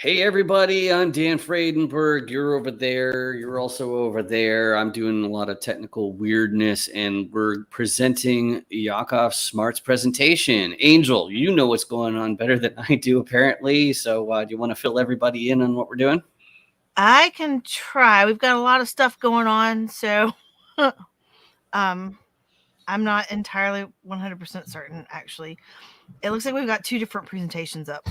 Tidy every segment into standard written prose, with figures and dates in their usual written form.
Hey everybody, I'm Dan Fradenburgh. You're over there. You're also over there. I'm doing a lot of technical weirdness, and we're presenting Yakov Smart's presentation. Angel, you know what's going on better than I do, apparently. So do you want to fill everybody in on what we're doing? I can try. We've got a lot of stuff going on, so I'm not entirely 100% certain, actually. It looks like we've got two different presentations up.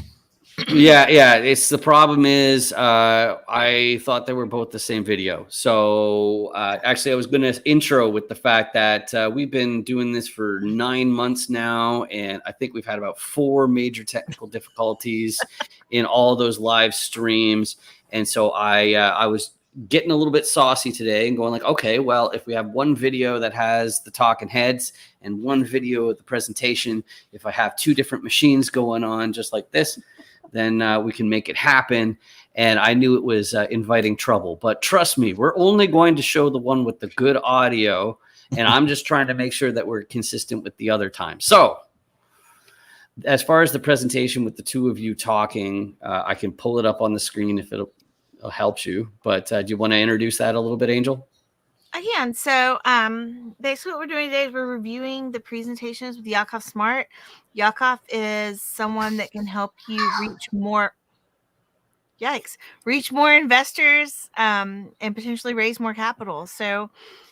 Yeah. It's the problem is I thought they were both the same video. So actually, I was going to intro with the fact that we've been doing this for 9 months now, and I think we've had about 4 major technical difficulties in all those live streams. And so I was getting a little bit saucy today and going like, okay, well, if we have one video that has the talking heads and one video of the presentation, if I have 2 different machines going on just like this, then we can make it happen. And I knew it was inviting trouble. But trust me, we're only going to show the one with the good audio. And I'm just trying to make sure that we're consistent with the other time. So as far as the presentation with the 2 of you talking, I can pull it up on the screen if it'll help you. But do you want to introduce that a little bit, Angel? Again, so basically what we're doing today is we're reviewing the presentations with Yakov Smart. Yakov is someone that can help you reach more investors and potentially raise more capital. So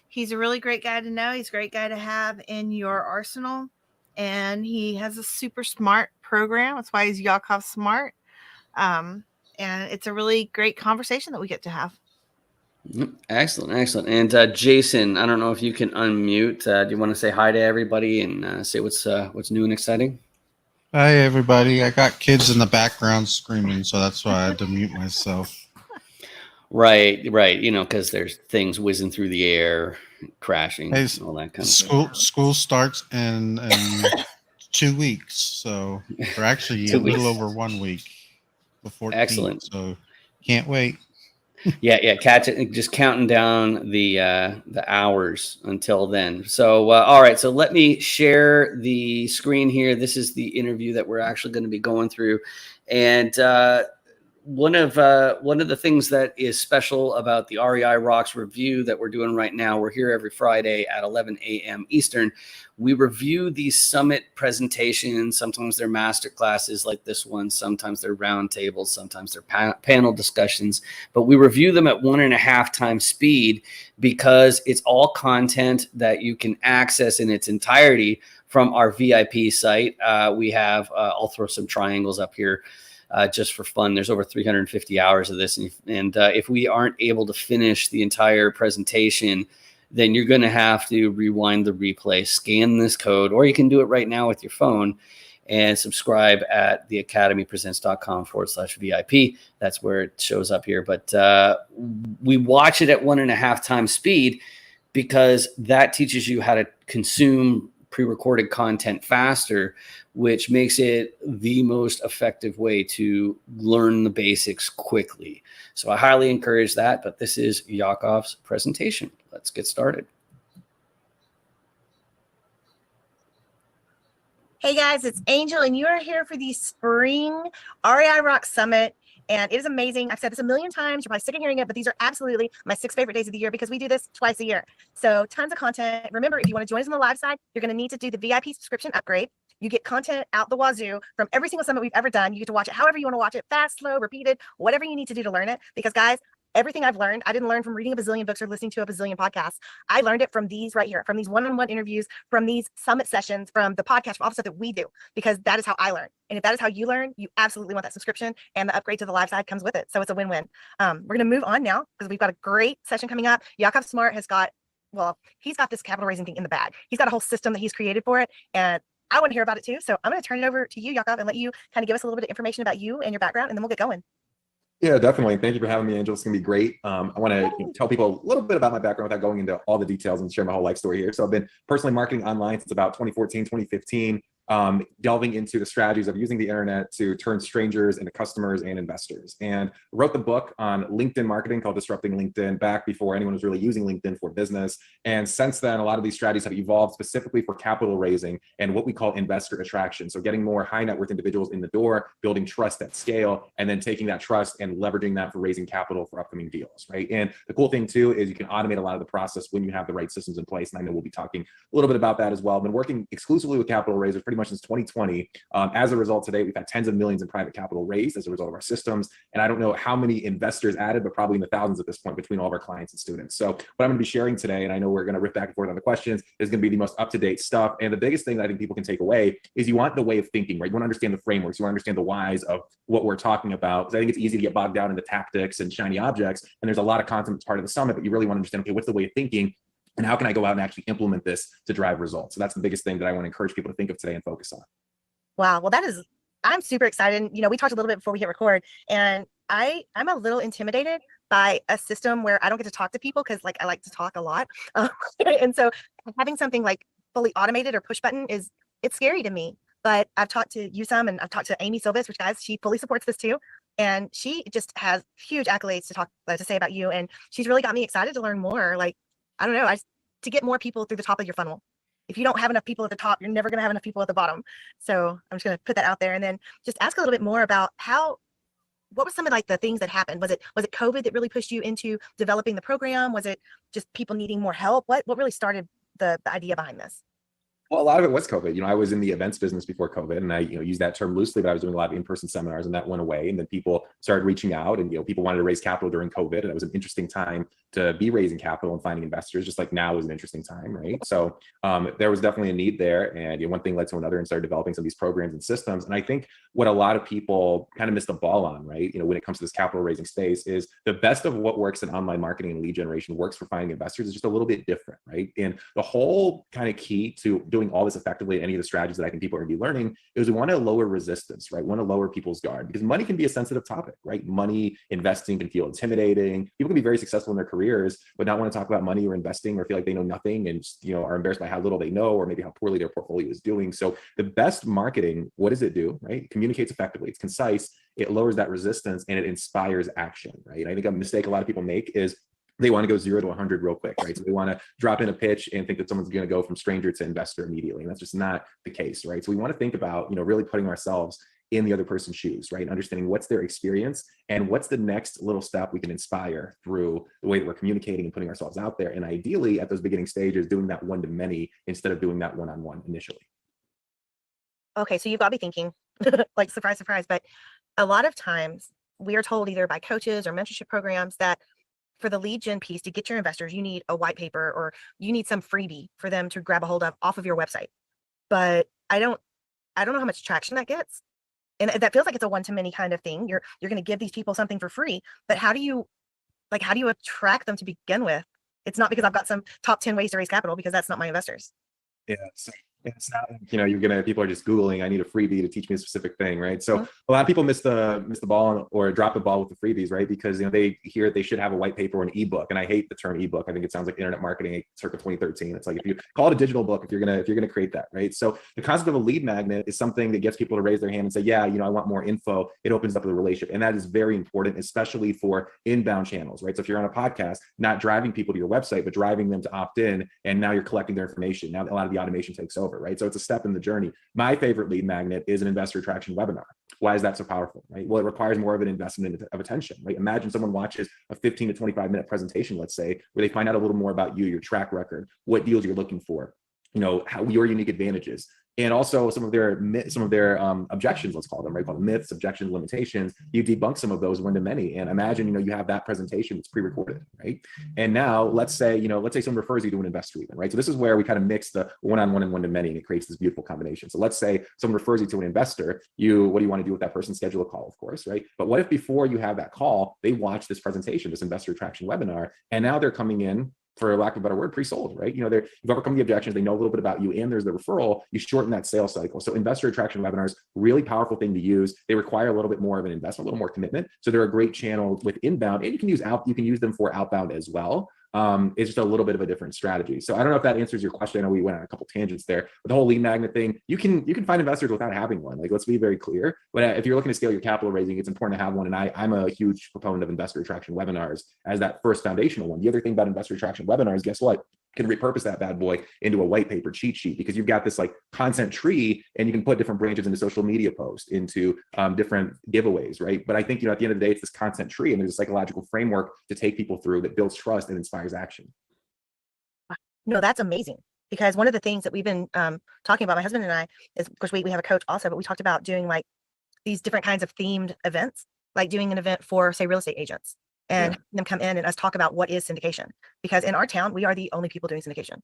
he's a really great guy to know. He's a great guy to have in your arsenal. And he has a super smart program. That's why he's Yakov Smart. And it's a really great conversation that we get to have. Excellent. And Jason, I don't know if you can unmute. Do you want to say hi to everybody and say what's new and exciting? Hi, everybody. I got kids in the background screaming, so that's why I had to mute myself. Right. You know, because there's things whizzing through the air, crashing, all that kind of stuff. School starts in 2 weeks, so we're actually a little over 1 week before. Excellent. So can't wait. Yeah. Catch it. Just counting down the hours until then. So all right. So let me share the screen here. This is the interview that we're actually going to be going through, and one of the things that is special about the REI Rocks review that we're doing right now, we're here every Friday at 11 a.m. Eastern. We review these summit presentations. Sometimes they're master classes like this one. Sometimes they're round tables. Sometimes they're panel discussions. But we review them at 1.5 times speed because it's all content that you can access in its entirety from our VIP site. We have, I'll throw some triangles up here. Just for fun. There's over 350 hours of this. And if we aren't able to finish the entire presentation, then you're going to have to rewind the replay, scan this code, or you can do it right now with your phone and subscribe at theacademypresents.com/VIP. That's where it shows up here. But we watch it at 1.5 times speed because that teaches you how to consume pre-recorded content faster, which makes it the most effective way to learn the basics quickly. So I highly encourage that, but this is Yakov's presentation. Let's get started. Hey guys, it's Angel, and you are here for the Spring REI ROCKS Summit. And it is amazing. I've said this a million times. You're probably sick of hearing it, but these are absolutely my 6 favorite days of the year because we do this twice a year. So tons of content. Remember, if you want to join us on the live side, you're going to need to do the VIP subscription upgrade. You get content out the wazoo from every single summit we've ever done. You get to watch it however you want to watch it, fast, slow, repeated, whatever you need to do to learn it. Because guys, everything I've learned, I didn't learn from reading a bazillion books or listening to a bazillion podcasts. I learned it from these right here, from these one-on-one interviews, from these summit sessions, from the podcast, from all the stuff that we do, because that is how I learn. And if that is how you learn, you absolutely want that subscription, and the upgrade to the live side comes with it. So it's a win-win. We're going to move on now because we've got a great session coming up. Yakov Smart has got, he's got this capital raising thing in the bag. He's got a whole system that he's created for it. And I want to hear about it too. So I'm going to turn it over to you, Yakov, and let you kind of give us a little bit of information about you and your background, and then we'll get going. Yeah, definitely. Thank you for having me, Angel. It's going to be great. I want to tell people a little bit about my background without going into all the details and share my whole life story here. So I've been personally marketing online since about 2014, 2015. delving into the strategies of using the internet to turn strangers into customers and investors. And wrote the book on LinkedIn marketing called Disrupting LinkedIn back before anyone was really using LinkedIn for business. And since then, a lot of these strategies have evolved specifically for capital raising and what we call investor attraction. So getting more high net worth individuals in the door, building trust at scale, and then taking that trust and leveraging that for raising capital for upcoming deals, right? And the cool thing too is you can automate a lot of the process when you have the right systems in place. And I know we'll be talking a little bit about that as well. I've been working exclusively with capital raisers pretty much since 2020. As a result, today we've had tens of millions in private capital raised as a result of our systems. And I don't know how many investors added, but probably in the thousands at this point between all of our clients and students. So what I'm going to be sharing today, and I know we're going to rip back and forth on the questions, is going to be the most up-to-date stuff. And the biggest thing that I think people can take away is you want the way of thinking, right? You want to understand the frameworks, you want to understand the whys of what we're talking about. Because I think it's easy to get bogged down in the tactics and shiny objects. And there's a lot of content that's part of the summit, but you really want to understand, okay, what's the way of thinking? And how can I go out and actually implement this to drive results? So that's the biggest thing that I want to encourage people to think of today and focus on. Wow. Well, I'm super excited. You know, we talked a little bit before we hit record, and I'm a little intimidated by a system where I don't get to talk to people because like I like to talk a lot. And so having something like fully automated or push button it's scary to me. But I've talked to you some, and I've talked to Amy Silvis, which guys, she fully supports this too. And she just has huge accolades to say about you. And she's really got me excited to learn more. Like, I don't know, to get more people through the top of your funnel. If you don't have enough people at the top, you're never going to have enough people at the bottom. So I'm just going to put that out there, and then just ask a little bit more about what was some of like the things that happened? Was it COVID that really pushed you into developing the program? Was it just people needing more help? What really started the idea behind this? Well, a lot of it was COVID. I was in the events business before COVID, and I, use that term loosely, but I was doing a lot of in-person seminars, and that went away. And then people started reaching out, and people wanted to raise capital during COVID, and it was an interesting time to be raising capital and finding investors, just like now is an interesting time, right? So there was definitely a need there, and one thing led to another, and started developing some of these programs and systems. And I think what a lot of people kind of miss the ball on, right? When it comes to this capital raising space, is the best of what works in online marketing and lead generation works for finding investors is just a little bit different, right? And the whole kind of key to doing all this effectively, any of the strategies that I think people are going to be learning, is we want to lower resistance, right? We want to lower people's guard, because money can be a sensitive topic, right? Money, investing can feel intimidating. People can be very successful in their careers, but not want to talk about money or investing, or feel like they know nothing, and are embarrassed by how little they know, or maybe how poorly their portfolio is doing. So the best marketing, what does it do, right? It communicates effectively, it's concise, it lowers that resistance, and it inspires action, right? I think a mistake a lot of people make is they want to go 0 to 100 real quick, right? So they want to drop in a pitch and think that someone's going to go from stranger to investor immediately. And that's just not the case, right? So we want to think about, really putting ourselves in the other person's shoes, right? Understanding what's their experience and what's the next little step we can inspire through the way that we're communicating and putting ourselves out there. And ideally at those beginning stages, doing that one to many instead of doing that one-on-one initially. Okay, so you've got to be thinking, like, surprise, surprise, but a lot of times we are told either by coaches or mentorship programs that for the lead gen piece, to get your investors, you need a white paper, or you need some freebie for them to grab a hold of off of your website. But I don't know how much traction that gets. And that feels like it's a one-to-many kind of thing. You're going to give these people something for free, but how do you attract them to begin with? It's not because I've got some top 10 ways to raise capital, because that's not my investors. Yeah. So it's not, people are just Googling, I need a freebie to teach me a specific thing, right? So a lot of people miss the ball, or drop the ball with the freebies, right? Because, they hear they should have a white paper or an ebook. And I hate the term ebook. I think it sounds like internet marketing circa 2013. It's like, if you call it a digital book, if you're going to create that, right? So the concept of a lead magnet is something that gets people to raise their hand and say, yeah, I want more info. It opens up the relationship. And that is very important, especially for inbound channels, right? So if you're on a podcast, not driving people to your website, but driving them to opt in, and now you're collecting their information. Now a lot of the automation takes over, right? So it's a step in the journey. My favorite lead magnet is an investor attraction webinar. Why is that so powerful, right? Well, it requires more of an investment of attention, right? Imagine someone watches a 15 to 25 minute presentation, let's say, where they find out a little more about you, your track record, what deals you're looking for, how your unique advantages, and also some of their objections, let's call them, right? Called myths, objections, limitations. You debunk some of those one to many. And imagine, you have that presentation that's pre-recorded, right? And now let's say someone refers you to an investor even, right? So this is where we kind of mix the one-on-one and one to many, and it creates this beautiful combination. So let's say someone refers you to an investor, what do you want to do with that person? Schedule a call, of course, right? But what if before you have that call, they watch this presentation, this investor attraction webinar, and now they're coming in, for lack of a better word, pre-sold, right? You've overcome the objections, they know a little bit about you, and there's the referral, you shorten that sales cycle. So investor attraction webinars, really powerful thing to use. They require a little bit more of an investment, a little more commitment. So they're a great channel with inbound, and you can use them for outbound as well. It's just a little bit of a different strategy. So I don't know if that answers your question. I know we went on a couple tangents there, but the whole lead magnet thing, you can find investors without having one. Like, let's be very clear. But if you're looking to scale your capital raising, it's important to have one. And I'm a huge proponent of investor attraction webinars as that first foundational one. The other thing about investor attraction webinars, guess what? Can repurpose that bad boy into a white paper cheat sheet, because you've got this like content tree, and you can put different branches into social media posts, into different giveaways, right? But I think, at the end of the day, it's this content tree, and there's a psychological framework to take people through that builds trust and inspires action. No, that's amazing. Because one of the things that we've been talking about, my husband and I, is, of course, we have a coach also, but we talked about doing like these different kinds of themed events, like doing an event for, say, real estate agents, and having them come in and us talk about what is syndication. Because in our town, we are the only people doing syndication.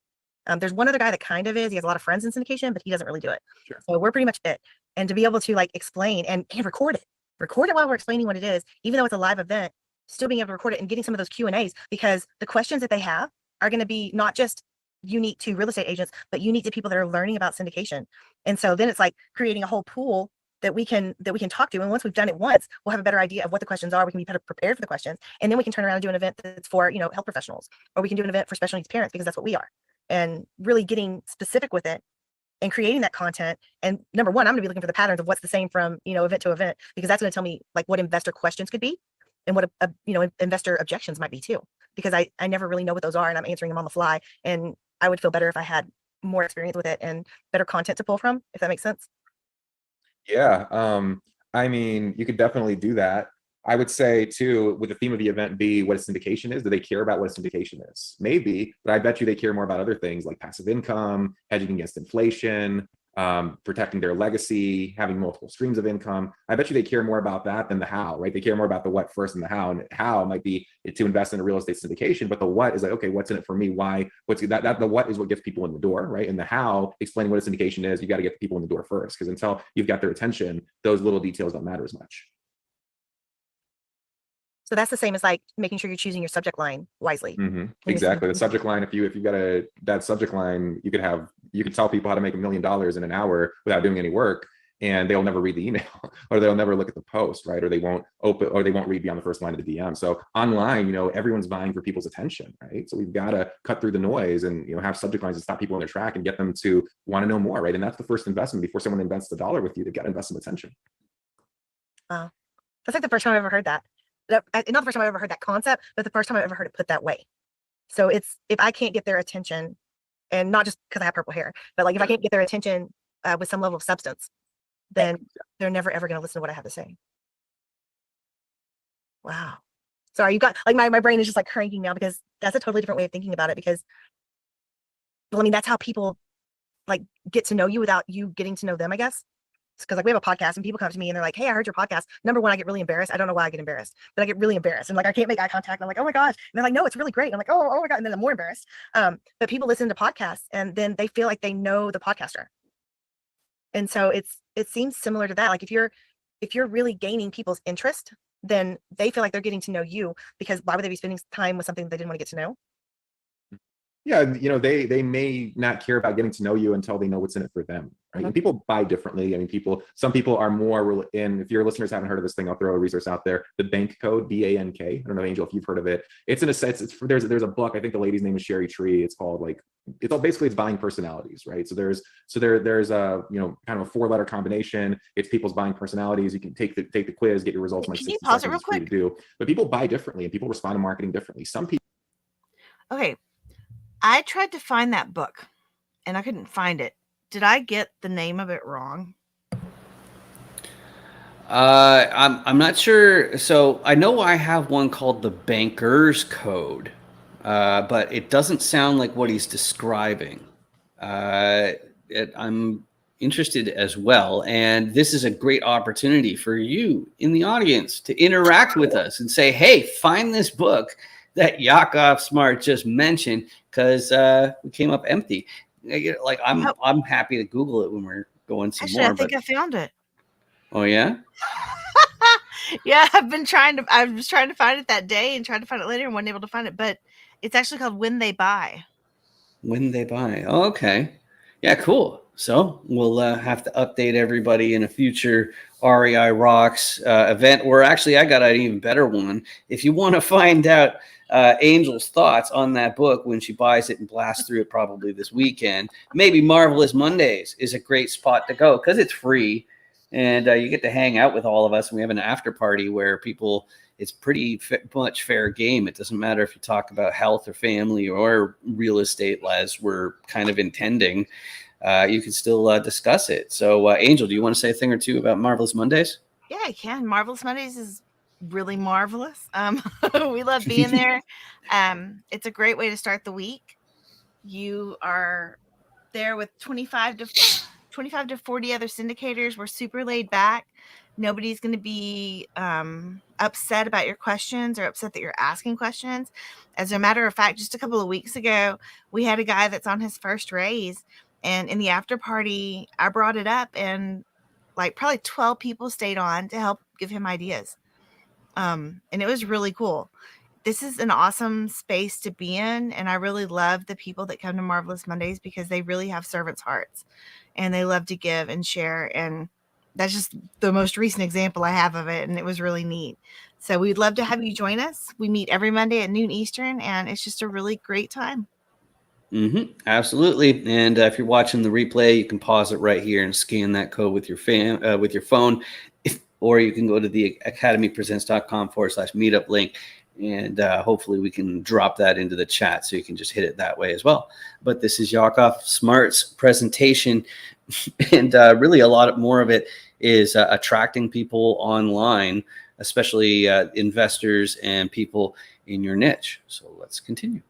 There's one other guy that kind of is. He has a lot of friends in syndication, but he doesn't really do it. Sure. So we're pretty much it. And to be able to like explain and record it while we're explaining what it is, even though it's a live event, still being able to record it and getting some of those Q&As, because the questions that they have are going to be not just unique to real estate agents, but unique to people that are learning about syndication. And so then it's like creating a whole pool that we can talk to. And once we've done it once, we'll have a better idea of what the questions are. We can be better prepared for the questions. And then we can turn around and do an event that's for, health professionals, or we can do an event for special needs parents, because that's what we are. And really getting specific with it and creating that content. And number one, I'm going to be looking for the patterns of what's the same from, event to event, because that's going to tell me like what investor questions could be and what, investor objections might be too, because I never really know what those are, and I'm answering them on the fly. And I would feel better if I had more experience with it and better content to pull from, if that makes sense. Yeah. I mean, you could definitely do that. I would say too, with the theme of the event be what a syndication is. Do they care about what a syndication is? Maybe, but I bet you they care more about other things like passive income, hedging against inflation, protecting their legacy, having multiple streams of income. I bet you they care more about that than the how, right? They care more about the what first and the how. And how might be to invest in a real estate syndication, but the what is like, okay, what's in it for me? Why? What's that? The what is what gets people in the door, right? And the how, explaining what a syndication is, you got to get the people in the door first, because until you've got their attention, those little details don't matter as much. So that's the same as like making sure you're choosing your subject line wisely. Mm-hmm. Exactly. The subject line, if you've got that subject line, you could tell people how to make $1 million in an hour without doing any work, and they'll never read the email, or they'll never look at the post, right? Or they won't read beyond the first line of the DM. So online, everyone's vying for people's attention, right? So we've got to cut through the noise and, have subject lines that stop people in their track and get them to want to know more, right? And that's the first investment. Before someone invests $1 with you, they've got to invest some attention. Wow. That's like the first time I've ever heard that. Not the first time I've ever heard that concept, but the first time I've ever heard it put that way. So it's, if I can't get their attention, and not just because I have purple hair, but like if I can't get their attention with some level of substance, then they're never ever going to listen to what I have to say. Wow. Sorry, you got like my brain is just like cranking now, because that's a totally different way of thinking about it. Because, well, I mean, that's how people like get to know you without you getting to know them, I guess. Because like we have a podcast and people come to me and they're like, hey, I heard your podcast. Number one, I get really embarrassed. I don't know why I get embarrassed, but I get really embarrassed, and like I can't make eye contact. And I'm like, oh my gosh. And they're like, no, it's really great. And I'm like, oh my God. And then I'm more embarrassed. But people listen to podcasts and then they feel like they know the podcaster. And so it seems similar to that. Like if you're really gaining people's interest, then they feel like they're getting to know you, because why would they be spending time with something they didn't want to get to know? Yeah, they may not care about getting to know you until they know what's in it for them, right? And people buy differently. I mean, some people are more in. If your listeners haven't heard of this thing, I'll throw a resource out there. The bank code, BANK. I don't know, Angel, if you've heard of it. It's in a sense. There's a book. I think the lady's name is Sherry Tree. It's called like it's buying personalities, right? So there's a kind of a 4-letter combination. It's people's buying personalities. You can take the quiz, get your results. Can you pause it real quick? But people buy differently, and people respond to marketing differently. Some people. Okay. I tried to find that book and I couldn't find it. Did I get the name of it wrong? I'm not sure. So I know I have one called the Banker's Code, but it doesn't sound like what he's describing. I'm interested as well. And this is a great opportunity for you in the audience to interact with us and say, hey, find this book that Yakov Smart just mentioned, because we came up empty. Like I'm happy to Google it when we're going some Actually, more. I think I found it. Oh yeah? Yeah, I was trying to find it that day and tried to find it later and wasn't able to find it, but it's actually called When They Buy. When They Buy. Oh, okay. Yeah, cool. So we'll have to update everybody in a future REI Rocks event, or actually I got an even better one. If you want to find out Angel's thoughts on that book when she buys it and blasts through it probably this weekend, maybe Marvelous Mondays is a great spot to go because it's free and you get to hang out with all of us. And we have an after party where people, it's pretty much fair game. It doesn't matter if you talk about health or family or real estate, as we're kind of intending. You can still discuss it. So, Angel, do you want to say a thing or two about Marvelous Mondays? Yeah, I can. Marvelous Mondays is really marvelous. We love being there. It's a great way to start the week. You are there with 25 to 40 other syndicators. We're super laid back. Nobody's going to be upset about your questions or upset that you're asking questions. As a matter of fact, just a couple of weeks ago, we had a guy that's on his first raise. And in the after party, I brought it up and like probably 12 people stayed on to help give him ideas. And it was really cool. This is an awesome space to be in. And I really love the people that come to Marvelous Mondays because they really have servants' hearts and they love to give and share. And that's just the most recent example I have of it. And it was really neat. So we'd love to have you join us. We meet every Monday at noon Eastern, and it's just a really great time. Absolutely. And if you're watching the replay, you can pause it right here and scan that code with your phone, or you can go to the academypresents.com/meetup link. And hopefully we can drop that into the chat so you can just hit it that way as well. But this is Yakov Smart's presentation. And really a lot more of it is attracting people online, especially investors and people in your niche. So let's continue.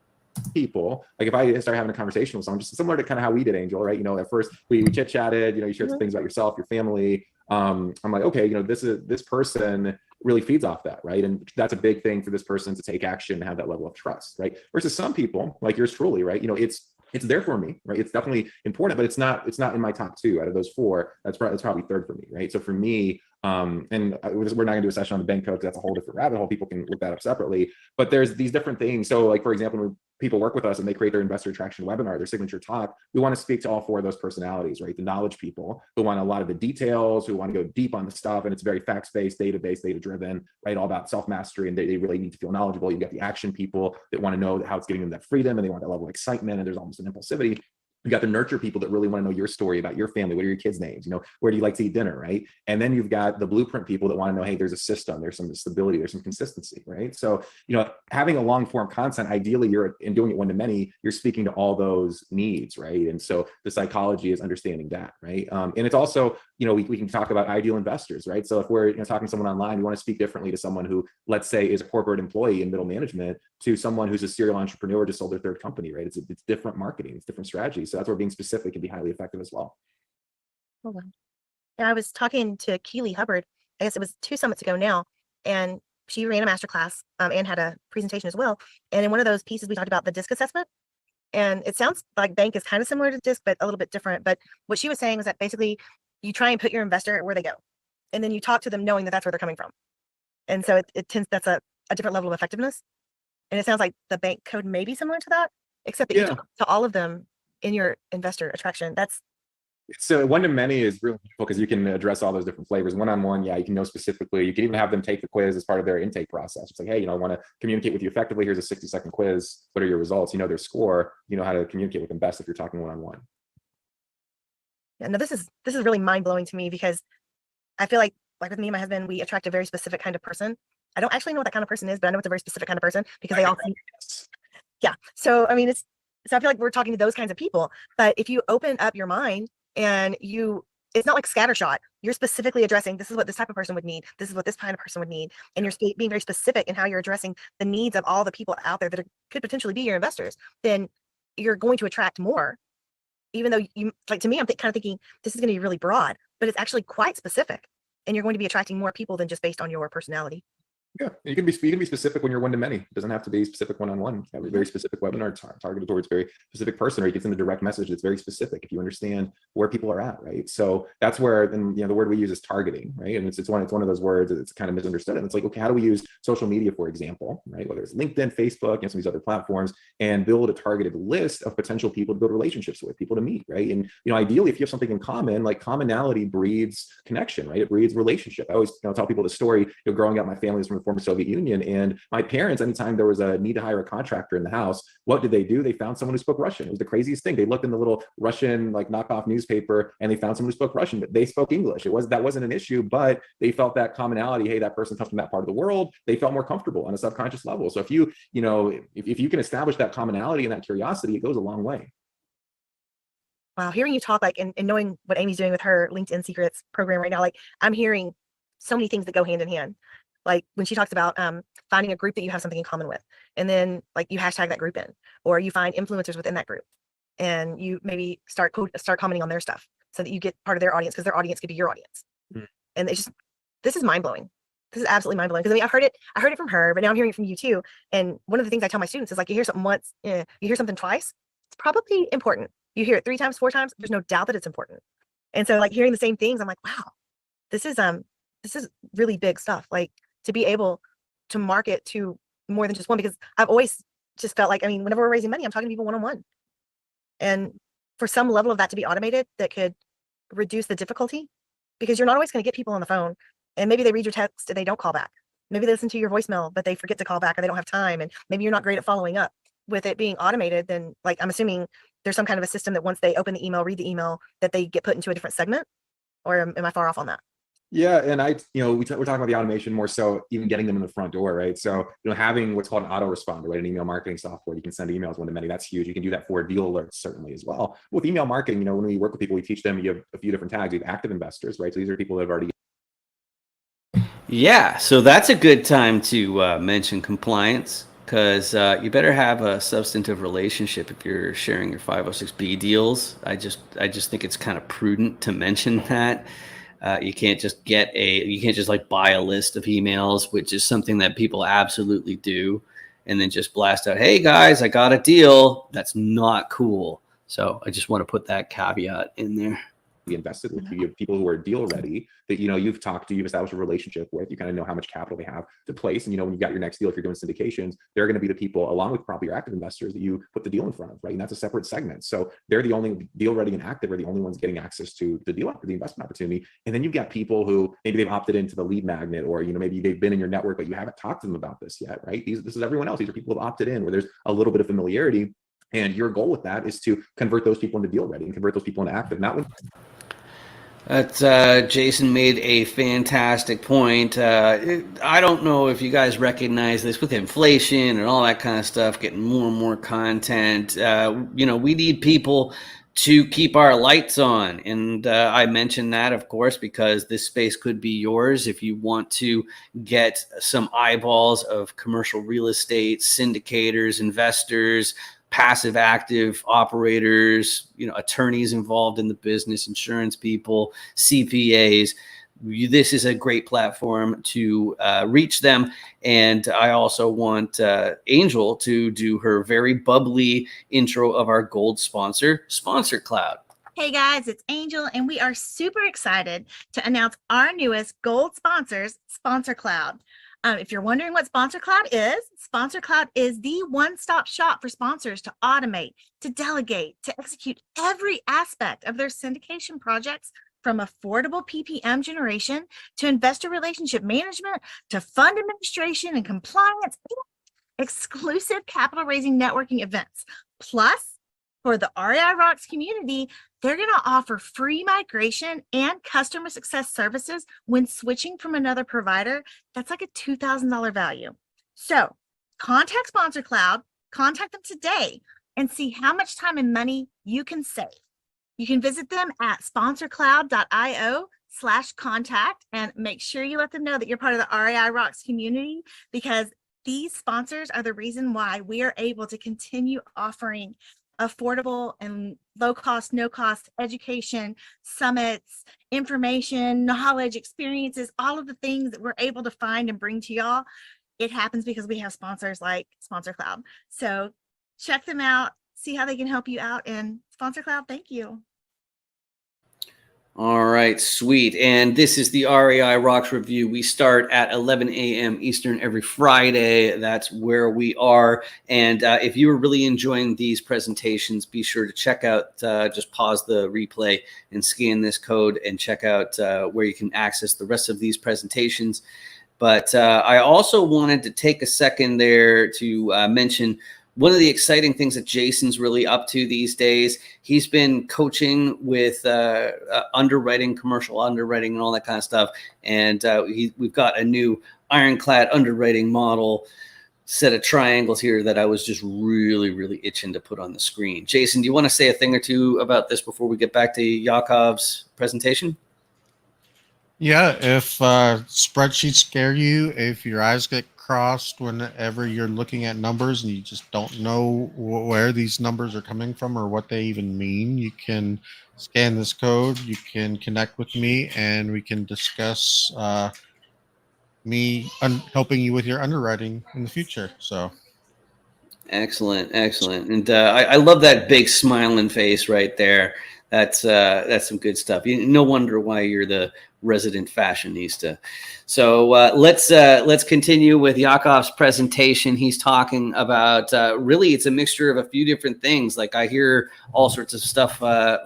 People, like if I start having a conversation with someone, just similar to kind of how we did, Angel, right? At first we chit chatted, you shared some things about yourself, your family. I'm like, okay, this person really feeds off that, right? And that's a big thing for this person to take action and have that level of trust, right? Versus some people like yours truly, right? It's there for me, right? It's definitely important, but it's not in my top two out of those four. That's probably third for me, right? So for me, and we're not going to do a session on the bank code because that's a whole different rabbit hole. People can look that up separately. But there's these different things. So like, for example, when people work with us and they create their investor attraction webinar, their signature talk, we want to speak to all four of those personalities, right? The knowledge people who want a lot of the details, who want to go deep on the stuff, and it's very facts-based, data-based, data-driven, right? All about self-mastery, and they really need to feel knowledgeable. You get the action people that want to know how it's getting them that freedom, and they want that level of excitement, and there's almost an impulsivity. You got the nurture people that really want to know your story about your family. What are your kids' names? Where do you like to eat dinner, right? And then you've got the blueprint people that want to know, hey, there's a system, there's some stability, there's some consistency, right? So, having a long form content, ideally you're in doing it one to many, you're speaking to all those needs, right? And so the psychology is understanding that, right? And it's also, we can talk about ideal investors, right? So if we're talking to someone online, we want to speak differently to someone who, let's say, is a corporate employee in middle management to someone who's a serial entrepreneur just sold their third company, right? It's different marketing, it's different strategies. So that's where being specific can be highly effective as well. Oh, wow. And I was talking to Keely Hubbard, I guess it was 2 summits ago now, and she ran a masterclass and had a presentation as well. And in one of those pieces, we talked about the DISC assessment. And it sounds like bank is kind of similar to DISC, but a little bit different. But what she was saying was that basically you try and put your investor where they go, and then you talk to them knowing that that's where they're coming from. And so it tends, that's a different level of effectiveness. And it sounds like the bank code may be similar to that, except that you talk to all of them in your investor attraction. So one to many is really useful because you can address all those different flavors. One-on-one, you can know specifically. You can even have them take the quiz as part of their intake process. It's like, hey, I want to communicate with you effectively. Here's a 60-second quiz. What are your results? Their score. You know how to communicate with them best if you're talking one-on-one. Yeah, no, this is really mind-blowing to me because I feel like with me and my husband, we attract a very specific kind of person. I don't actually know what that kind of person is, but I know it's a very specific kind of person because they all yeah. So I mean, so I feel like we're talking to those kinds of people. But if you open up your mind and it's not like scattershot. You're specifically addressing, this is what this type of person would need. This is what this kind of person would need. And you're being very specific in how you're addressing the needs of all the people out there that could potentially be your investors. Then you're going to attract more, even though to me, I'm kind of thinking this is going to be really broad, but it's actually quite specific. And you're going to be attracting more people than just based on your personality. Yeah, you can be specific when you're one to many. It doesn't have to be specific one-on-one. Have a very specific webinar targeted towards very specific person, or you can send a direct message that's very specific if you understand where people are at, right? So that's where, and the word we use is targeting, right? And it's one of those words that's kind of misunderstood. And it's like, okay, how do we use social media, for example, right? Whether it's LinkedIn, Facebook, and some of these other platforms, and build a targeted list of potential people to build relationships with, people to meet, right? And ideally, if you have something in common, like commonality breeds connection, right? It breeds relationship. I always tell people the story. Growing up, my family was from the former Soviet Union, and my parents, anytime there was a need to hire a contractor in the house, what did they do? They found someone who spoke Russian. It was the craziest thing. They looked in the little Russian knockoff newspaper, and they found someone who spoke Russian, but they spoke English. That wasn't an issue, but they felt that commonality. Hey, that person comes from that part of the world. They felt more comfortable on a subconscious level. So if you can establish that commonality and that curiosity, it goes a long way. Wow, hearing you talk, and knowing what Amy's doing with her LinkedIn Secrets program right now, I'm hearing so many things that go hand in hand. Like when she talks about finding a group that you have something in common with, and then you hashtag that group in, or you find influencers within that group, and you maybe start commenting on their stuff so that you get part of their audience, because their audience could be your audience. And this is mind blowing. This is absolutely mind blowing, because I heard it from her, but now I'm hearing it from you too. And one of the things I tell my students is, you hear something once, you hear something twice, it's probably important. You hear it 3 times, 4 times, there's no doubt that it's important. And so hearing the same things, I'm like, wow, this is really big stuff. To be able to market to more than just one, because I've always just felt whenever we're raising money, I'm talking to people one-on-one. And for some level of that to be automated, that could reduce the difficulty, because you're not always going to get people on the phone, and maybe they read your text and they don't call back. Maybe they listen to your voicemail, but they forget to call back, or they don't have time. And maybe you're not great at following up. With it being automated, then I'm assuming there's some kind of a system that once they open the email, read the email, that they get put into a different segment, or am I far off on that? Yeah, and we're talking about the automation more so even getting them in the front door, right? So having what's called an autoresponder, right? An email marketing software, you can send emails one to many. That's huge. You can do that for deal alerts certainly as well. With email marketing, when we work with people, we teach them. You have a few different tags. You have active investors, right? So these are people that have already. Yeah, so that's a good time to mention compliance, because you better have a substantive relationship if you're sharing your 506B deals. I just think it's kind of prudent to mention that. You can't just buy a list of emails, which is something that people absolutely do, and then just blast out, "Hey guys, I got a deal." That's not cool. So I just want to put that caveat in there. Be invested with. You have people who are deal ready that you've talked to, you've established a relationship with. You kind of know how much capital they have to place, and when you got your next deal, if you're doing syndications, they're going to be the people, along with probably your active investors, that you put the deal in front of, right? And that's a separate segment. So they're the only deal ready and active, are the only ones getting access to the deal, the investment opportunity. And then you've got people who maybe they've opted into the lead magnet, or maybe they've been in your network, but you haven't talked to them about this yet, right? This is everyone else. These are people who have opted in, where there's a little bit of familiarity, and your goal with that is to convert those people into deal ready and convert those people into active. Not when. Jason made a fantastic point. I don't know if you guys recognize this with inflation and all that kind of stuff, getting more and more content. We need people to keep our lights on. And I mentioned that, of course, because this space could be yours if you want to get some eyeballs of commercial real estate, syndicators, investors, passive active operators, attorneys involved in the business, insurance people, CPAs. This is a great platform to reach them. And I also want Angel to do her very bubbly intro of our gold sponsor, Sponsor Cloud. Hey guys, it's Angel, and we are super excited to announce our newest gold sponsors, Sponsor Cloud. If you're wondering what Sponsor Cloud is the one-stop shop for sponsors to automate, to delegate, to execute every aspect of their syndication projects, from affordable PPM generation to investor relationship management to fund administration and compliance, exclusive capital raising networking events. Plus, for the REI Rocks community, they're going to offer free migration and customer success services when switching from another provider. That's like a $2,000 value. So contact Sponsor Cloud, contact them today, and see how much time and money you can save. You can visit them at sponsorcloud.io/contact, and make sure you let them know that you're part of the REI Rocks community, because these sponsors are the reason why we are able to continue offering affordable and low cost, no cost education, summits, information, knowledge, experiences, all of the things that we're able to find and bring to y'all. It happens because we have sponsors like Sponsor Cloud. So check them out, see how they can help you out. And Sponsor Cloud, thank you. All right, sweet. And this is the REI Rocks Review. We start at 11 a.m. Eastern every Friday. That's where we are. And if you are really enjoying these presentations, be sure to check out, just pause the replay and scan this code and check out where you can access the rest of these presentations. But I also wanted to take a second there to mention one of the exciting things that Jason's really up to these days. He's been coaching with underwriting, commercial underwriting, and all that kind of stuff. And we've got a new ironclad underwriting model set of triangles here that I was just really, really itching to put on the screen. Jason, do you want to say a thing or two about this before we get back to Yakov's presentation? Yeah, if spreadsheets scare you, if your eyes get crossed whenever you're looking at numbers and you just don't know where these numbers are coming from or what they even mean, you can scan this code, you can connect with me, and we can discuss me helping you with your underwriting in the future. So excellent. And I love that big smiling face right there. That's some good stuff. No wonder why you're the resident fashionista. So let's continue with Yakov's presentation. He's talking about really it's a mixture of a few different things. Like I hear all sorts of stuff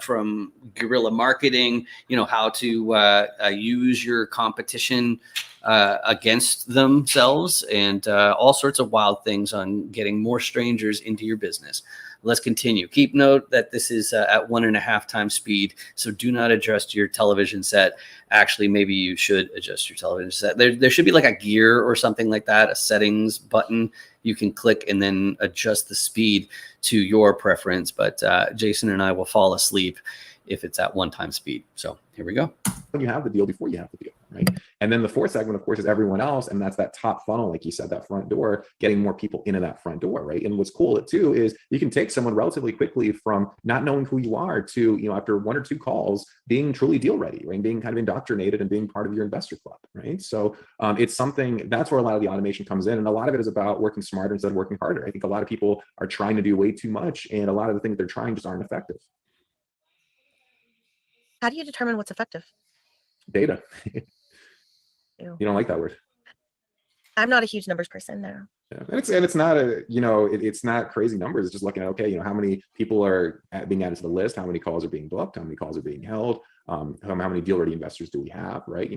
from guerrilla marketing, how to use your competition against themselves, and all sorts of wild things on getting more strangers into your business. Let's continue. Keep note that this is at 1.5 times speed, so do not adjust your television set. Actually, maybe you should adjust your television set. There should be like a gear or something like that, a settings button you can click and then adjust the speed to your preference. But Jason and I will fall asleep if it's at 1 time speed. So here we go. When you have the deal before you have the deal, right? And then the fourth segment, of course, is everyone else. And that's that top funnel, like you said, that front door, getting more people into that front door, right? And what's cool too is you can take someone relatively quickly from not knowing who you are to, after 1 or 2 calls, being truly deal ready, right? And being kind of indoctrinated and being part of your investor club, right? So it's something, that's where a lot of the automation comes in. And a lot of it is about working smarter instead of working harder. I think a lot of people are trying to do way too much, and a lot of the things they're trying just aren't effective. How do you determine what's effective? Data. Ew. You don't like that word? I'm not a huge numbers person, no. Yeah. And it's not it's not crazy numbers. It's just looking at, okay, how many people are being added to the list, how many calls are being booked, how many calls are being held, how many deal ready investors do we have, right?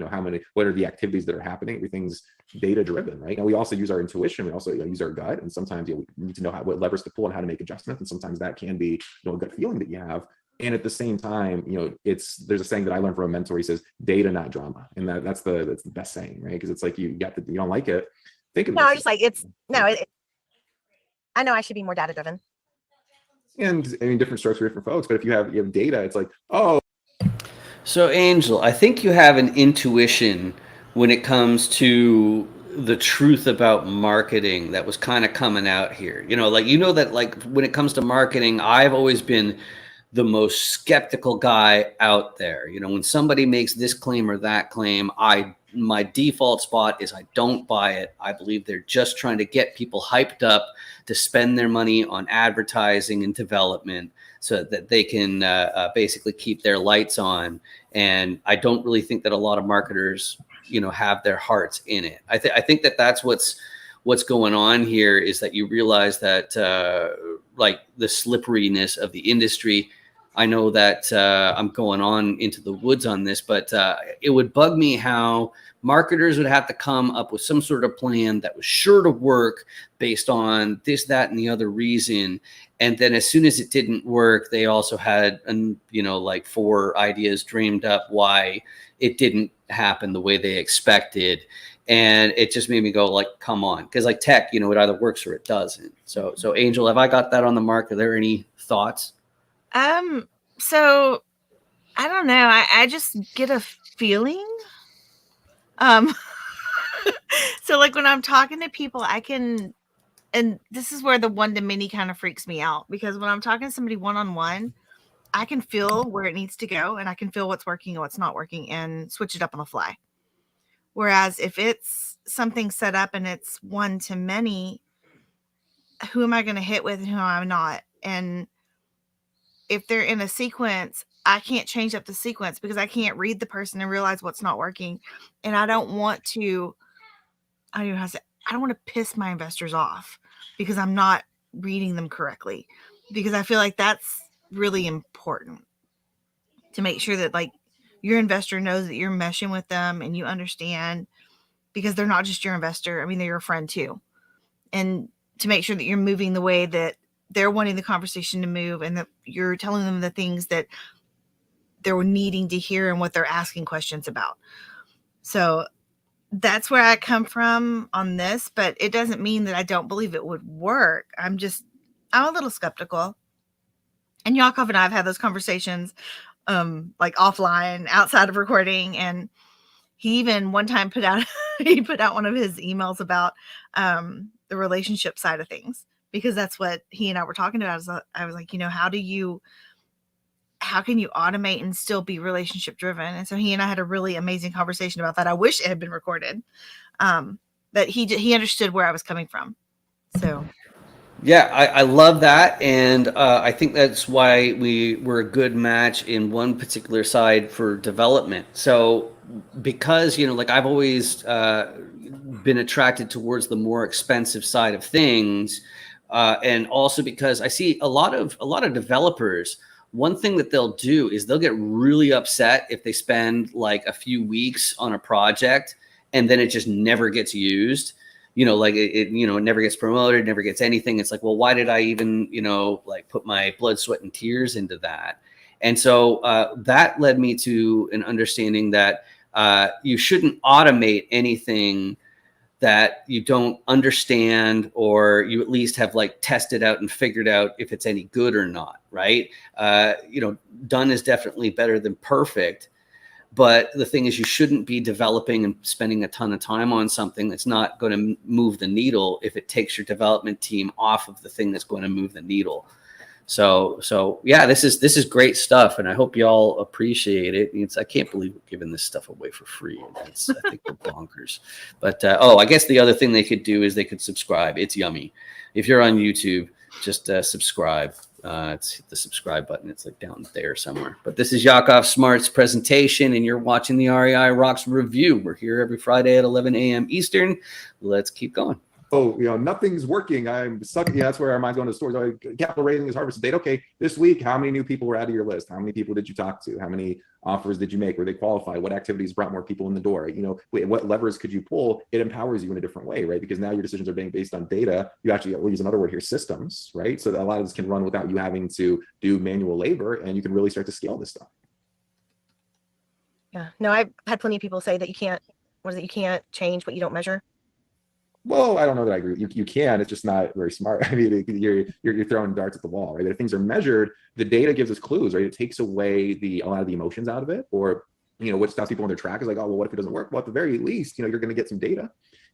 What are the activities that are happening? Everything's data driven, right? And we also use our intuition. We also use our gut. And sometimes we need to know what levers to pull and how to make adjustments. And sometimes that can be a gut feeling that you have. And at the same time, there's a saying that I learned from a mentor. He says, "Data, not drama," and that's the best saying, right? Because it's like you don't like it. Think of it. No, just like I know I should be more data driven. And I mean, different strokes for different folks. But if you have data, it's like, oh. So Angel, I think you have an intuition when it comes to the truth about marketing that was kind of coming out here. That when it comes to marketing, I've always been the most skeptical guy out there. When somebody makes this claim or that claim, my default spot is I don't buy it. I believe they're just trying to get people hyped up to spend their money on advertising and development so that they can basically keep their lights on. And I don't really think that a lot of marketers, have their hearts in it. I think that that's what's going on here, is that you realize that like the slipperiness of the industry. I know that I'm going on into the woods on this, but it would bug me how marketers would have to come up with some sort of plan that was sure to work based on this, that, and the other reason. And then as soon as it didn't work, they also had, like 4 ideas dreamed up why it didn't happen the way they expected. And it just made me go like, come on. Because like tech, it either works or it doesn't. So Angel, have I got that on the mark? Are there any thoughts? So I don't know. I just get a feeling. So like when I'm talking to people, I can and this is where the one-to-many kind of freaks me out, because when I'm talking to somebody one-on-one, I can feel where it needs to go, and I can feel what's working and what's not working and switch it up on the fly. Whereas if it's something set up and it's one-to-many, who am I going to hit with and who I'm not? And if they're in a sequence, I can't change up the sequence because I can't read the person and realize what's not working. And I don't want to, I don't know how to say, I don't want to piss my investors off because I'm not reading them correctly, because I feel like that's really important to make sure that like your investor knows that you're meshing with them and you understand, because they're not just your investor. I mean, they're your friend too. And to make sure that you're moving the way that they're wanting the conversation to move, and that you're telling them the things that they're needing to hear and what they're asking questions about. So that's where I come from on this, but it doesn't mean that I don't believe it would work. I'm a little skeptical. And Yakov and I have had those conversations like offline, outside of recording. And he even one time put out one of his emails about the relationship side of things, because that's what he and I were talking about. I was like, how can you automate and still be relationship driven? And so he and I had a really amazing conversation about that. I wish it had been recorded, but he understood where I was coming from. So. Yeah, I love that. And I think that's why we're a good match in one particular side for development. So because, like I've always been attracted towards the more expensive side of things. And also because I see a lot of developers, one thing that they'll do is they'll get really upset if they spend like a few weeks on a project and then it just never gets used. Like it never gets promoted, never gets anything. It's like, well, why did I even, like put my blood, sweat, and tears into that? And so that led me to an understanding that you shouldn't automate anything that you don't understand, or you at least have like tested out and figured out if it's any good or not, right? Done is definitely better than perfect. But the thing is, you shouldn't be developing and spending a ton of time on something that's not going to move the needle if it takes your development team off of the thing that's going to move the needle. So yeah, this is great stuff, and I hope y'all appreciate it. I can't believe we're giving this stuff away for free. I think we're bonkers. But I guess the other thing they could do is they could subscribe. It's yummy. If you're on YouTube, just subscribe. It's hit the subscribe button. It's like down there somewhere. But this is Yakov Smart's presentation, and you're watching the REI Rocks review. We're here every Friday at 11 a.m. Eastern. Let's keep going. Oh, nothing's working. I'm stuck. That's where our mind's going to the stores. Capital raising is harvested date. Okay, this week, how many new people were out of your list? How many people did you talk to? How many offers did you make? Were they qualified? What activities brought more people in the door? What levers could you pull? It empowers you in a different way, right? Because now your decisions are being based on data. You actually, we'll use another word here, systems, right? So that a lot of this can run without you having to do manual labor, and you can really start to scale this stuff. Yeah, no, I've had plenty of people say that you can't change what you don't measure. Well, I don't know that I agree. You can. It's just not very smart. I mean, you're throwing darts at the wall, right? If things are measured, the data gives us clues, right? It takes away a lot of the emotions out of it, or what stops people on their track is like, oh, well, what if it doesn't work? Well, at the very least, you're going to get some data,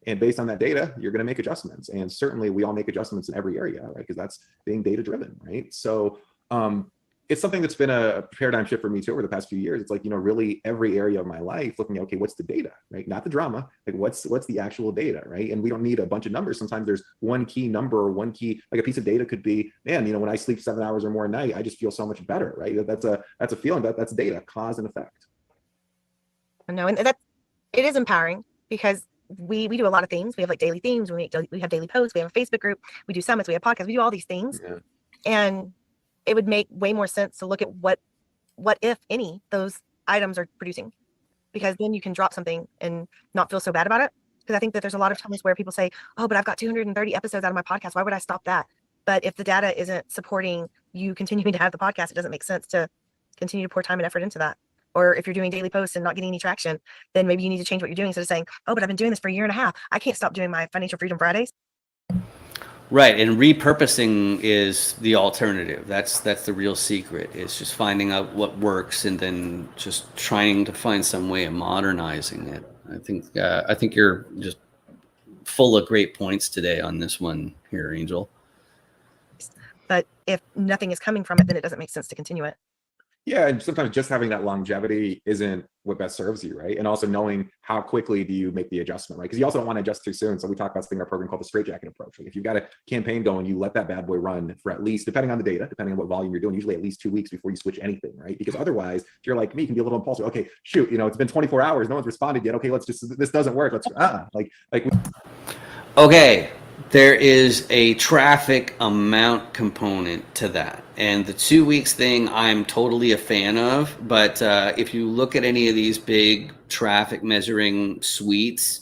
and based on that data, you're going to make adjustments. And certainly, we all make adjustments in every area, right? Because that's being data driven, right? So, it's something that's been a paradigm shift for me too over the past few years. It's like, really every area of my life looking at, okay, what's the data, right? Not the drama, like what's the actual data, right? And we don't need a bunch of numbers. Sometimes there's one key number or one key, like a piece of data could be, man, when I sleep 7 hours or more a night, I just feel so much better, right? That's a feeling, that's data, cause and effect. No, and that it is empowering, because we do a lot of things. We have like daily themes, we have daily posts, we have a Facebook group, we do summits, we have podcasts, we do all these things. Yeah. And it would make way more sense to look at what if any those items are producing, because then you can drop something and not feel so bad about it. Because I think that there's a lot of times where people say, oh, but I've got 230 episodes out of my podcast, why would I stop that? But if the data isn't supporting you continuing to have the podcast, it doesn't make sense to continue to pour time and effort into that. Or if you're doing daily posts and not getting any traction, then maybe you need to change what you're doing, instead of saying, oh, but I've been doing this for a year and a half, I can't stop doing my Financial Freedom Fridays. Right, and repurposing is the alternative. That's the real secret, is just finding out what works and then just trying to find some way of modernizing it. I think you're just full of great points today on this one here, Angel. But if nothing is coming from it, then it doesn't make sense to continue it. Yeah, and sometimes just having that longevity isn't what best serves you, right? And also knowing how quickly do you make the adjustment, right? Because you also don't want to adjust too soon. So we talk about something in our program called the straitjacket approach. Like if you've got a campaign going, you let that bad boy run for at least, depending on the data, depending on what volume you're doing, usually at least 2 weeks before you switch anything, right? Because otherwise, if you're like me, you can be a little impulsive. Okay, shoot, it's been 24 hours, no one's responded yet. Okay, this doesn't work. Okay, there is a traffic amount component to that. And the 2 weeks thing, I'm totally a fan of. But if you look at any of these big traffic measuring suites,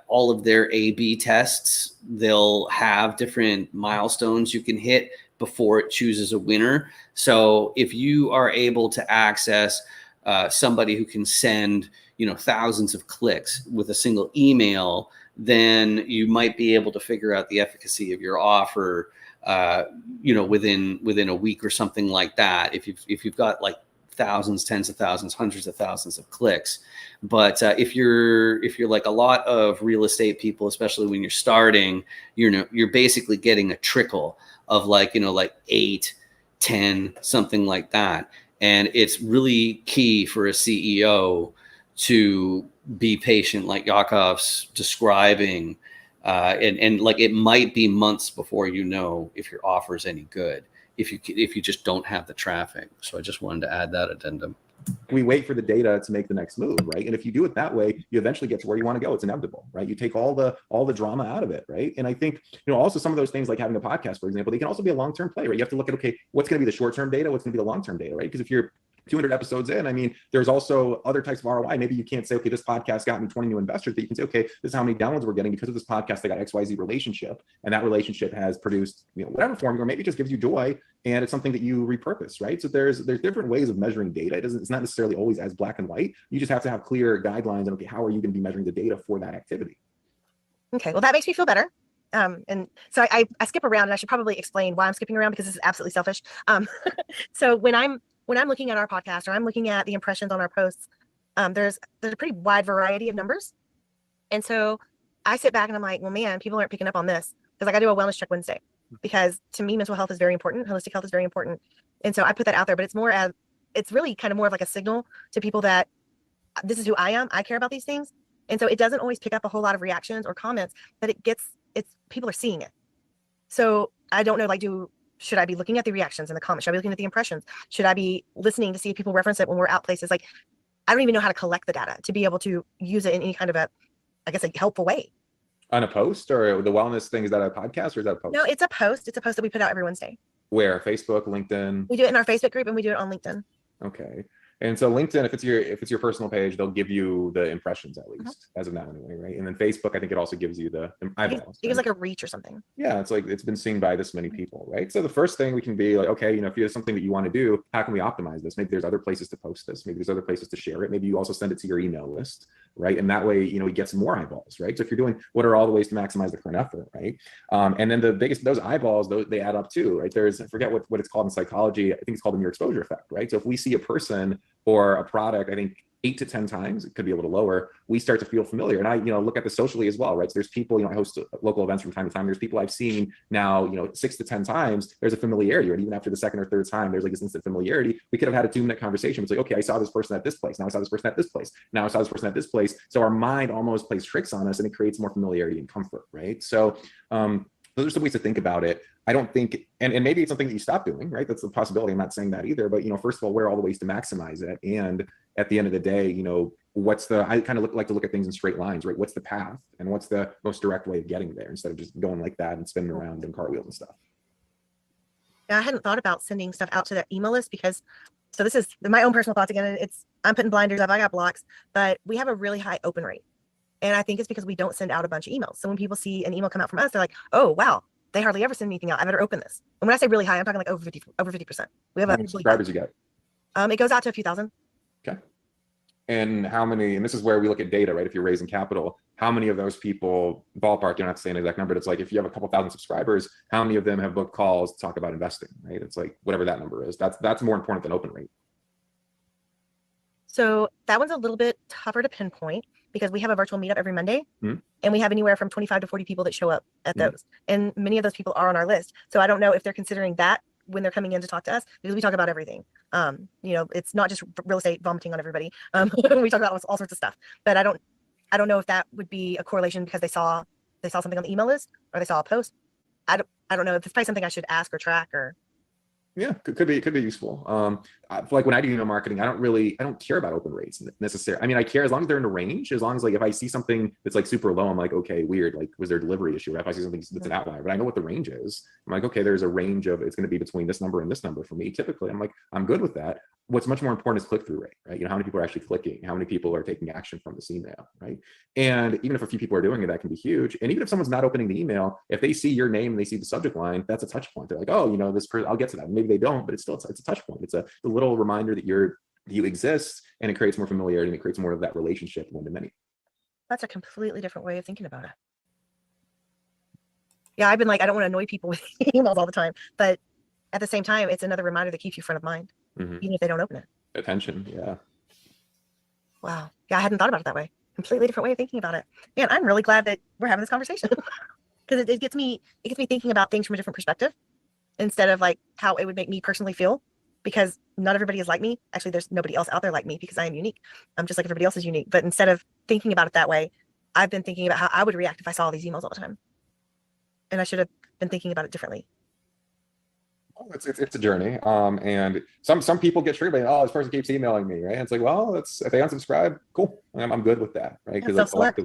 all of their A/B tests, they'll have different milestones you can hit before it chooses a winner. So if you are able to access somebody who can send, thousands of clicks with a single email, then you might be able to figure out the efficacy of your offer, within a week or something like that. If you've got like thousands, tens of thousands, hundreds of thousands of clicks. But if you're like a lot of real estate people, especially when you're starting, you're basically getting a trickle of like 8, 10, something like that. And it's really key for a CEO to be patient, like Yakov's describing, and like it might be months before if your offer is any good, if you just don't have the traffic. So I just wanted to add that addendum. We wait for the data to make the next move, right? And if you do it that way, you eventually get to where you want to go. It's inevitable, right? You take all the drama out of it, right? And I think, also some of those things like having a podcast, for example, they can also be a long-term play, right? You have to look at, okay, what's going to be the short-term data? What's going to be the long-term data, right? Because if you're 200 episodes in, there's also other types of ROI. Maybe you can't say, okay, this podcast got me 20 new investors, but you can say, okay, this is how many downloads we're getting because of this podcast. They got XYZ relationship, and that relationship has produced, whatever form, or maybe it just gives you joy, and it's something that you repurpose, right? So there's different ways of measuring data. It's not necessarily always as black and white. You just have to have clear guidelines, and okay, how are you going to be measuring the data for that activity? Okay, well, that makes me feel better. And so I skip around, and I should probably explain why I'm skipping around, because this is absolutely selfish. So when I'm looking at our podcast, or I'm looking at the impressions on our posts, there's a pretty wide variety of numbers. And so I sit back and I'm like, well, man, people aren't picking up on this, because I do a wellness check Wednesday, because to me, mental health is very important. Holistic health is very important. And so I put that out there, but it's really kind of more of like a signal to people that this is who I am. I care about these things. And so it doesn't always pick up a whole lot of reactions or comments, but people are seeing it. So I don't know, should I be looking at the reactions in the comments? Should I be looking at the impressions? Should I be listening to see if people reference it when we're out places? Like, I don't even know how to collect the data to be able to use it in any kind of a helpful way. On a post, or the wellness thing, is that a podcast or is that a post? No, it's a post. It's a post that we put out every Wednesday. Where? Facebook, LinkedIn? We do it in our Facebook group, and we do it on LinkedIn. Okay. And so LinkedIn, if it's your personal page, they'll give you the impressions at least, as of now anyway, right? And then Facebook, I think it also gives you the eyeballs. It gives like a reach or something. Yeah, it's like it's been seen by this many people, right? So the first thing we can be like, okay, if you have something that you want to do, how can we optimize this? Maybe there's other places to post this. Maybe there's other places to share it. Maybe you also send it to your email list, right? And that way, you get some more eyeballs, right? So if you're doing, what are all the ways to maximize the current effort, right? And then those eyeballs, they add up too, right? I forget what it's called in psychology. I think it's called the mere exposure effect, right? So if we see a person or a product, I think 8 to 10 times, it could be a little lower, we start to feel familiar. And I, look at this socially as well, right? So there's people, I host local events from time to time. There's people I've seen now, 6 to 10 times, there's a familiarity, right? Even after the second or third time, there's like this instant familiarity. We could have had a 2-minute conversation. It's like, okay, I saw this person at this place. Now I saw this person at this place. Now I saw this person at this place. So our mind almost plays tricks on us, and it creates more familiarity and comfort, right? So those are some ways to think about it. I don't think, and maybe it's something that you stop doing, right? That's a possibility. I'm not saying that either, but first of all, where are all the ways to maximize it? And at the end of the day, I kind of like to look at things in straight lines, right? What's the path, and what's the most direct way of getting there, instead of just going like that and spinning around and cartwheels and stuff. Yeah, I hadn't thought about sending stuff out to that email list, because, so this is my own personal thoughts again. I'm putting blinders up. I got blocks, but we have a really high open rate. And I think it's because we don't send out a bunch of emails. So when people see an email come out from us, they're like, oh, wow, they hardly ever send anything out. I better open this. And when I say really high, I'm talking like over 50%. We have how many subscribers you get? It goes out to a few thousand. Okay. And how many, and this is where we look at data, right? If you're raising capital, how many of those people, ballpark, you don't have to say an exact number, but it's like, if you have a couple thousand subscribers, how many of them have booked calls to talk about investing, right? It's like, whatever that number is, that's more important than open rate. So that one's a little bit tougher to pinpoint. because we have a virtual meetup every Monday, Mhm. and we have anywhere from 25 to 40 people that show up at Mhm. those. And many of those people are on our list. So I don't know if they're considering that when they're coming in to talk to us, because we talk about everything. It's not just real estate vomiting on everybody. We talk about all sorts of stuff, but I don't know if that would be a correlation because they saw something on the email list or they saw a post. I don't know. It's probably something I should ask or track or. Yeah, could be useful. Like when I do email marketing, I don't care about open rates necessarily. I mean, I care as long as they're in a range, as long as like if I see something that's like super low, I'm like, okay, weird. Like, was there a delivery issue? Or if I see something that's an outlier, but I know what the range is. I'm like, okay, there's a range of, it's going to be between this number and this number for me. Typically, I'm like, I'm good with that. What's much more important is click-through rate, right? How many people are actually clicking? How many people are taking action from this email, right? And even if a few people are doing it, that can be huge. And even if someone's not opening the email, if they see your name and they see the subject line, that's a touch point. They're like, oh, this person, I'll get to that. Maybe they don't, but it's a touch point. It's a little reminder that you exist, and it creates more familiarity, and it creates more of that relationship one to many. That's a completely different way of thinking about it. Yeah, I've been like, I don't want to annoy people with emails all the time, but at the same time, it's another reminder that keeps you front of mind, even if they don't open it. Attention, yeah. Wow. Yeah, I hadn't thought about it that way. Completely different way of thinking about it. Man, I'm really glad that we're having this conversation because it gets me thinking about things from a different perspective instead of like how it would make me personally feel, because not everybody is like me. Actually, there's nobody else out there like me because I am unique. I'm just like everybody else is unique. But instead of thinking about it that way, I've been thinking about how I would react if I saw all these emails all the time. And I should have been thinking about it differently. It's a journey. And some people get triggered by, oh, this person keeps emailing me, right? And it's like, well, if they unsubscribe, cool. I'm good with that, right? Because like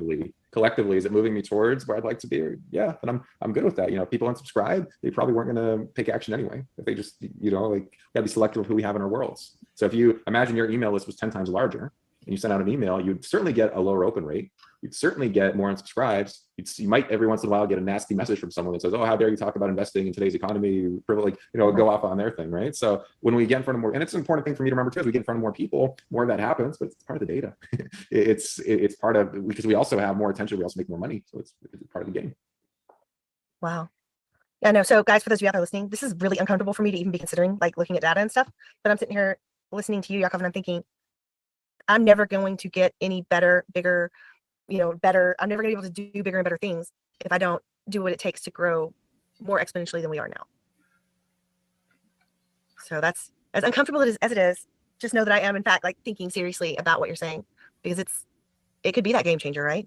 collectively, is it moving me towards where I'd like to be? Yeah, and I'm good with that. People unsubscribe, they probably weren't going to take action anyway. If they just, we gotta be selective of who we have in our worlds. So if you imagine your email list was 10 times larger and you sent out an email, you'd certainly get a lower open rate. You'd certainly get more unsubscribes. You might every once in a while get a nasty message from someone that says, oh, how dare you talk about investing in today's economy, go off on their thing, right? So when we get in front of more, and it's an important thing for me to remember too, as we get in front of more people, more of that happens, but it's part of the data. it's part of, because we also have more attention, we also make more money. So it's part of the game. Wow. Yeah, no. So guys, for those of you out there listening, this is really uncomfortable for me to even be considering like looking at data and stuff, but I'm sitting here listening to you, Yakov, and I'm thinking, I'm never going to get any better, bigger, better. I'm never gonna be able to do bigger and better things if I don't do what it takes to grow more exponentially than we are now. So that's as uncomfortable as it is. Just know that I am, in fact, like thinking seriously about what you're saying, because it could be that game changer, right?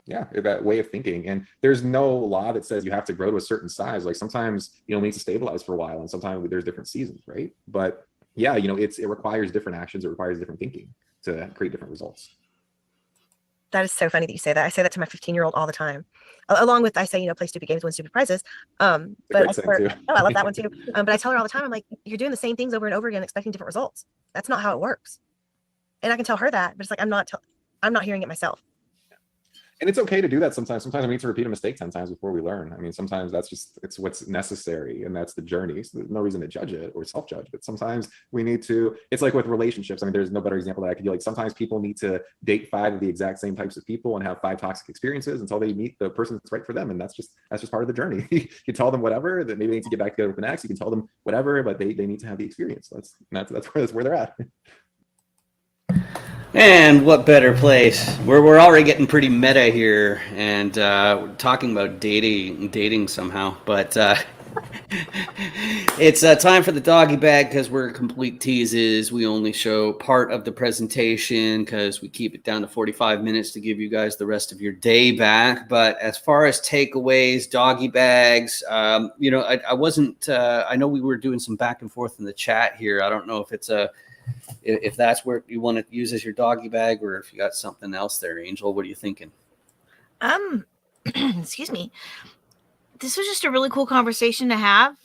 Yeah, that way of thinking. And there's no law that says you have to grow to a certain size. Like sometimes, we need to stabilize for a while, and sometimes there's different seasons, right? But yeah, it requires different actions. It requires different thinking to create different results. That is so funny that you say that. I say that to my 15-year-old all the time, along with I say, play stupid games, win stupid prizes. But I love that one too. But I tell her all the time, I'm like, you're doing the same things over and over again, expecting different results. That's not how it works. And I can tell her that, but it's like I'm not hearing it myself. And it's okay to do that sometimes. Sometimes we need to repeat a mistake 10 times before we learn. I mean, sometimes it's what's necessary, and that's the journey. So there's no reason to judge it or self-judge, but sometimes we need to, it's like with relationships. I mean, there's no better example that I could do. Like sometimes people need to date 5 of the exact same types of people and have 5 toxic experiences until they meet the person that's right for them. And that's just part of the journey. You can tell them whatever, that maybe they need to get back together with an ex. You can tell them whatever, but they need to have the experience. That's where they're at. And what better place? We're already getting pretty meta here, and we're talking about dating somehow. But it's time for the doggy bag, because we're complete teases. We only show part of the presentation because we keep it down to 45 minutes to give you guys the rest of your day back. But as far as takeaways, doggy bags, I wasn't. I know we were doing some back and forth in the chat here. I don't know if that's where you want to use as your doggy bag, or if you got something else there. Angel, what are you thinking? Excuse me. This was just a really cool conversation to have.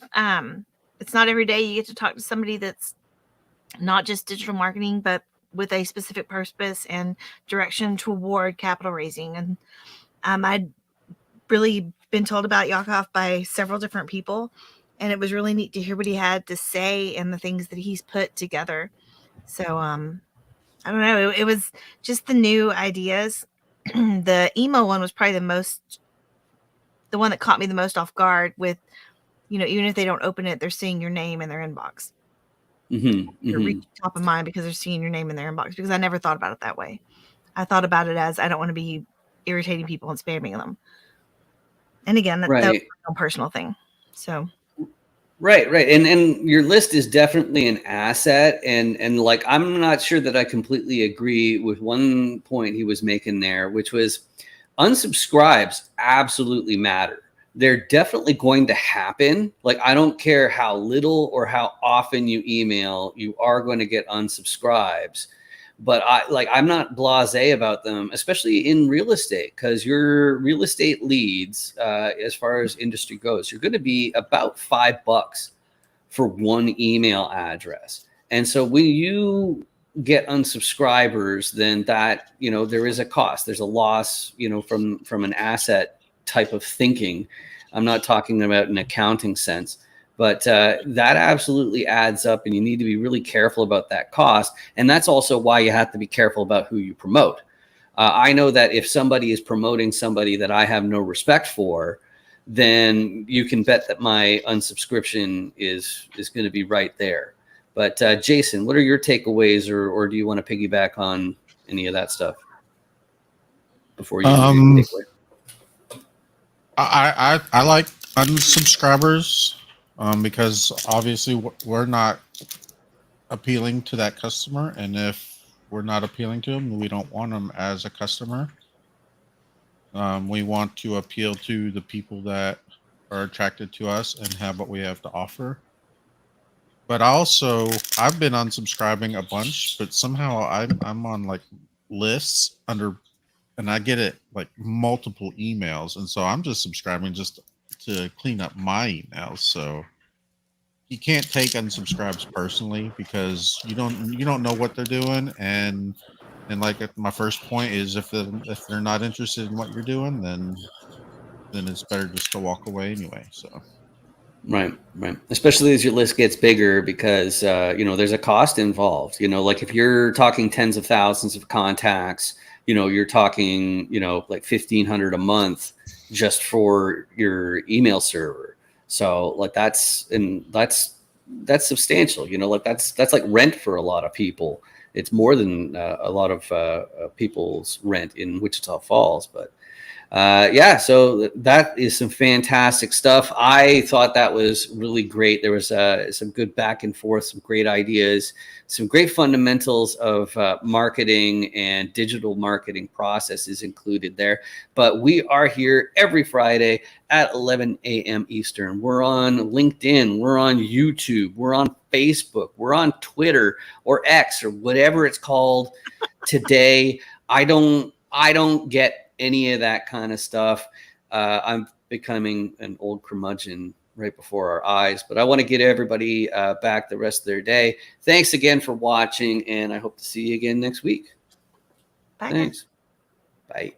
It's not every day you get to talk to somebody that's not just digital marketing, but with a specific purpose and direction toward capital raising. And I'd really been told about Yakov by several different people, and it was really neat to hear what he had to say and the things that he's put together. So I don't know. It was just the new ideas. The emo one was probably the one that caught me the most off guard with, even if they don't open it, they're seeing your name in their inbox. They're reaching top of mind because they're seeing your name in their inbox, because I never thought about it that way. I thought about it as I don't want to be irritating people and spamming them. And again, that was Right. a personal thing. So Right. And your list is definitely an asset. And like, I'm not sure that I completely agree with one point he was making there, which was unsubscribes absolutely matter. They're definitely going to happen. Like, I don't care how little or how often you email, you are going to get unsubscribes. But I'm not blasé about them, especially in real estate, because your real estate leads, as far as industry goes, you're going to be about $5 for one email address. And so when you get unsubscribers, then that, there is a cost. There's a loss, from an asset type of thinking. I'm not talking about an accounting sense. But that absolutely adds up, and you need to be really careful about that cost. And that's also why you have to be careful about who you promote. I know that if somebody is promoting somebody that I have no respect for, then you can bet that my unsubscription is going to be right there. But Jason, what are your takeaways, or do you want to piggyback on any of that stuff before you take away? I like unsubscribers. Because obviously we're not appealing to that customer, and if we're not appealing to them, we don't want them as a customer. We want to appeal to the people that are attracted to us and have what we have to offer. But also, I've been unsubscribing a bunch, but somehow I'm on like lists under, and I get it like multiple emails, and so I'm just subscribing just to clean up my emails. So you can't take unsubscribes personally, because you don't know what they're doing, and like my first point is, if they're not interested in what you're doing, then it's better just to walk away anyway. So Right. Especially as your list gets bigger, because there's a cost involved. Like if you're talking tens of thousands of contacts, you're talking like $1,500 a month just for your email server. So like that's substantial. Like that's like rent for a lot of people. It's more than a lot of people's rent in Wichita Falls, but. So that is some fantastic stuff. I thought that was really great. There was some good back and forth, some great ideas, some great fundamentals of marketing and digital marketing processes included there. But we are here every Friday at 11 a.m. Eastern. We're on LinkedIn. We're on YouTube. We're on Facebook. We're on Twitter or X or whatever it's called today. I don't get any of that kind of stuff. I'm becoming an old curmudgeon right before our eyes, but I want to get everybody back the rest of their day. Thanks again for watching, and I hope to see you again next week. bye. Thanks. Bye.